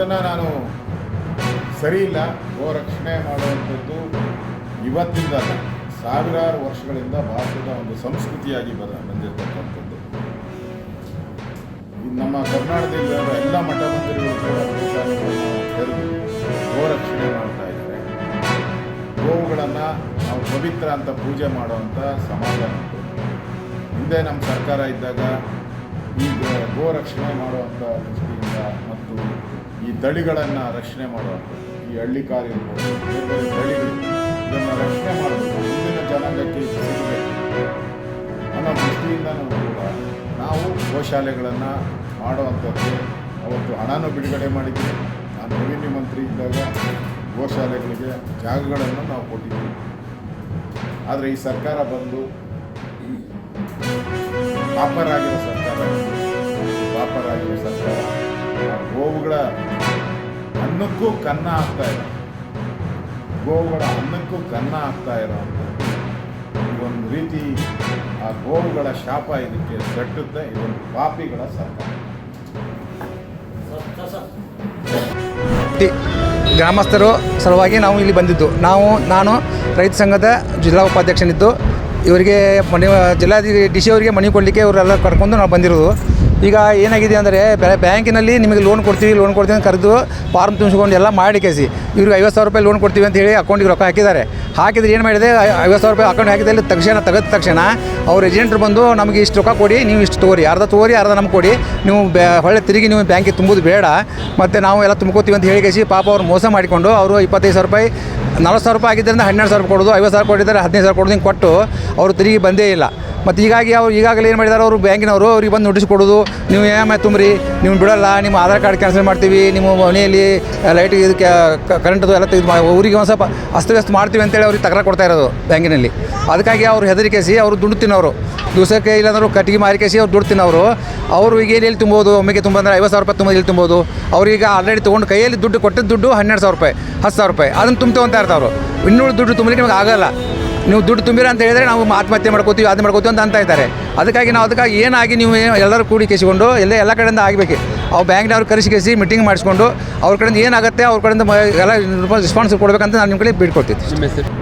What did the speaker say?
ಇದನ್ನು ನಾನು ಸರಿ ಇಲ್ಲ. ಗೋರಕ್ಷಣೆ ಮಾಡುವಂಥದ್ದು ಇವತ್ತಿಂದಲ್ಲ, ಸಾವಿರಾರು ವರ್ಷಗಳಿಂದ ಭಾರತದ ಒಂದು ಸಂಸ್ಕೃತಿಯಾಗಿ ಬಂದಿರತಕ್ಕಂಥದ್ದು. ನಮ್ಮ ಕರ್ನಾಟಕದಲ್ಲಿ ಎಲ್ಲ ಮಠ ಮಂದಿರಗಳು ಕೂಡ ಗೋಶಾಲೆಗಳನ್ನು ತೆರೆದು ಗೋರಕ್ಷಣೆ ಮಾಡ್ತಾ ಇದ್ದಾರೆ. ಗೋವುಗಳನ್ನು ನಾವು ಪವಿತ್ರ ಅಂತ ಪೂಜೆ ಮಾಡುವಂಥ ಸಮಾಜ ಉಂಟು. ಹಿಂದೆ ನಮ್ಮ ಸರ್ಕಾರ ಇದ್ದಾಗ ಈ ಗೋರಕ್ಷಣೆ ಮಾಡುವಂಥ ದೃಷ್ಟಿಯಿಂದ ಮತ್ತು ಈ ದಳಿಗಳನ್ನು ರಕ್ಷಣೆ ಮಾಡುವಂಥದ್ದು, ಈ ಹಳ್ಳಿಕಾರು ಇರ್ಬೋದು, ಬೇರೆ ಬೇರೆ ದಳಿಗಳು, ಇದನ್ನು ರಕ್ಷಣೆ ಮಾಡಬೇಕು, ಮುಂದಿನ ಜನಾಂಗಕ್ಕೆ ಸಿಗಬೇಕು ಅನ್ನೋ ದೃಷ್ಟಿಯಿಂದನೂ ಕೂಡ ನಾವು ಗೋಶಾಲೆಗಳನ್ನು ಮಾಡುವಂಥದ್ದು. ಅವತ್ತು ಹಣನೂ ಬಿಡುಗಡೆ ಮಾಡಿದ್ವಿ. ನಾನು ರೆವಿನ್ಯೂ ಮಂತ್ರಿ ಇದ್ದಾಗ ಗೋಶಾಲೆಗಳಿಗೆ ಜಾಗಗಳನ್ನು ನಾವು ಕೊಟ್ಟಿದ್ದೀವಿ. ಆದರೆ ಈ ಸರ್ಕಾರ ಬಂದು ಪಾಪರಾಗಿರೋ ಸರ್ಕಾರ ಗೋವುಗಳ ಅನ್ನಕ್ಕೂ ಕನ್ನ ಆಗ್ತಾ ಇಲ್ಲ, ಗೋವುಗಳ ಅನ್ನಕ್ಕೂ ಕನ್ನ ಆಗ್ತಾ ಇರೋವಂಥದ್ದು ಇದೊಂದು ರೀತಿ ಆ ಗೋವುಗಳ ಶಾಪ ಇದಕ್ಕೆ ತಟ್ಟುತ್ತೆ. ಇದೊಂದು ಪಾಪಿಗಳ ಸರ್ಕಾರ. ಗ್ರಾಮಸ್ಥರು ಸಲುವಾಗಿ ನಾವು ಇಲ್ಲಿ ಬಂದಿದ್ದು. ನಾನು ರೈತ ಸಂಘದ ಜಿಲ್ಲಾ ಉಪಾಧ್ಯಕ್ಷನಿದ್ದು ಇವರಿಗೆ ಡಿ ಸಿ ಅವರಿಗೆ ಮನೆ ಕೊಡಲಿಕ್ಕೆ ಇವರೆಲ್ಲ ಕರ್ಕೊಂಡು ನಾವು ಬಂದಿರೋದು. ಈಗ ಏನಾಗಿದೆ ಅಂದರೆ ಬ್ಯಾಂಕಿನಲ್ಲಿ ನಿಮಗೆ ಲೋನ್ ಕೊಡ್ತೀವಿ ಅಂತ ಕರೆದು ಫಾರ್ಮ್ ತುಂಬಿಸ್ಕೊಂಡು ಎಲ್ಲ ಮಾಡಿ ಕೇಸಿ ಇವ್ರಿಗೆ 50,000 ರೂಪಾಯಿ ಲೋನ್ ಕೊಡ್ತೀವಿ ಅಂತ ಹೇಳಿ ಅಕೌಂಟಿಗೆ ರೊಕ್ಕ ಹಾಕಿದ್ದಾರೆ. ಹಾಕಿದ್ರೆ ಏನು ಮಾಡಿದೆ, 50,000 ರೂಪಾಯಿ ಅಕೌಂಟ್ ಹಾಕಿದಲ್ಲಿ ತೆಗೆದ ತಕ್ಷಣ ಅವ್ರ ಏಜೆಂಟ್ರು ಬಂದು ನಮಗೆ ಇಷ್ಟು ರೊಕ್ಕ ಕೊಡಿ, ನೀವು ಇಷ್ಟು ತೊಗೊರಿ, ಅರ್ಧ ನಮ್ಗೆ ಕೊಡಿ, ನೀವು ಹೊಳ್ಳೆ ತಿರುಗಿ ನೀವು ಬ್ಯಾಂಕಿಗೆ ತುಂಬೋದು ಬೇಡ, ಮತ್ತು ನಾವು ಎಲ್ಲ ತುಂಬ್ಕೋತೀವಿ ಅಂತ ಹೇಳಿ ಕೇಸಿ ಪಾಪ ಅವ್ರು ಮೋಸ ಮಾಡಿಕೊಂಡು ಅವರು 25,000 ರೂಪಾಯಿ 40,000 ರೂಪಾಯಿ ಆಗಿದ್ದರಿಂದ 12,000 ಕೊಡೋದು, 50,000 ಕೊಟ್ಟಿದ್ದಾರೆ 15,000 ಕೊಡೋದು, ಹಿಂಗೆ ಕೊಟ್ಟು ಅವರು ತಿರುಗಿ ಬಂದೇ ಇಲ್ಲ. ಮತ್ತು ಹೀಗಾಗಿ ಅವ್ರು ಈಗಾಗಲೇ ಏನು ಮಾಡಿದ್ದಾರೆ, ಅವರು ಬ್ಯಾಂಕಿನವರು ಅವ್ರಿಗೆ ಬಂದು ನೋಟಿಸ್ ಕೊಡೋದು, ನೀವು EMI ತುಂಬ್ರಿ, ನೀವು ಬಿಡೋಲ್ಲ, ನಿಮ್ಮ ಆಧಾರ್ ಕಾರ್ಡ್ ಕ್ಯಾನ್ಸಲ್ ಮಾಡ್ತೀವಿ, ನಿಮ್ಮ ಮನೆಯಲ್ಲಿ ಲೈಟ್ ಇದು ಕರೆಂಟದು ಎಲ್ಲ ತೆಗೆದು ಊರಿಗೆ ಒಂದು ಸ್ವಲ್ಪ ಅಸ್ತವ್ಯಸ್ತ ಮಾಡ್ತೀವಿ ಅಂತೇಳಿ ಅವ್ರಿಗೆ ತಕರಾರು ಕೊಡ್ತಾ ಇರೋದು ಬ್ಯಾಂಕಿನಲ್ಲಿ. ಅದಕ್ಕಾಗಿ ಅವರು ಹೆದರಿಕೆಸಿ ಅವರು ದುಡ್ಡು ತಿನ್ನೋರು, ದಿವಸಕ್ಕೆ ಇಲ್ಲಾಂದ್ರೆ ಕಟ್ಟಿಗೆ ಮಾರಿಕೇಸಿ ಅವ್ರು ದುಡ್ಡು ತಿನ್ನೋರು. ಅವರು ಈಗ ಎಲ್ಲಿ ತುಂಬೋದು, ಒಮ್ಮೆಗೆ ತುಂಬಂದ್ರೆ 50,000 ರೂಪಾಯಿ ತುಂಬೋದು, ಎಲ್ಲಿ ತುಂಬೋದು? ಅವ್ರೀಗ ಆಲ್ರೆಡಿ ತೊಗೊಂಡು ಕೈಯಲ್ಲಿ ದುಡ್ಡು ಕೊಟ್ಟಿದ್ದು ದುಡ್ಡು 12,000 ರೂಪಾಯಿ 10,000 ರೂಪಾಯಿ ಅದನ್ನು ತುಂಬ್ತೇವಂತ ಇರ್ತಾವ್ರು. ಇನ್ನೂರು ದುಡ್ಡು ತುಂಬಲಿಕ್ಕೆ ನಿಮಗೆ ಆಗೋಲ್ಲ. ನೀವು ದುಡ್ಡು ತುಂಬಿರ ಅಂತ ಹೇಳಿದರೆ ನಾವು ಆತ್ಮಹತ್ಯೆ ಮಾಡ್ಕೋತೀವಿ, ಅದು ಮಾಡ್ಕೋತೀವಿ ಅಂತ ಇದ್ದಾರೆ. ಅದಕ್ಕಾಗಿ ಏನಾಗಿ ನೀವು ಎಲ್ಲರೂ ಕೂಡಿ ಕೇಸಿಕೊಂಡು ಎಲ್ಲ ಕಡೆಯಿಂದ ಆಗಬೇಕು. ಅವು ಬ್ಯಾಂಕ್ನವ್ರು ಕರೆಸಿ ಮೀಟಿಂಗ್ ಮಾಡಿಸ್ಕೊಂಡು ಅವ್ರ ಕಡೆಯಿಂದ ಏನಾಗುತ್ತೆ ಅವ್ರ ಕಡೆಯಿಂದ ಎಲ್ಲ ರೆಸ್ಪಾನ್ಸ್ ಕೊಡಬೇಕಂತ ನಾನು ನಿಮ್ಮ ಕಡೆ ಬಿಟ್ಕೊಡ್ತೀನಿ.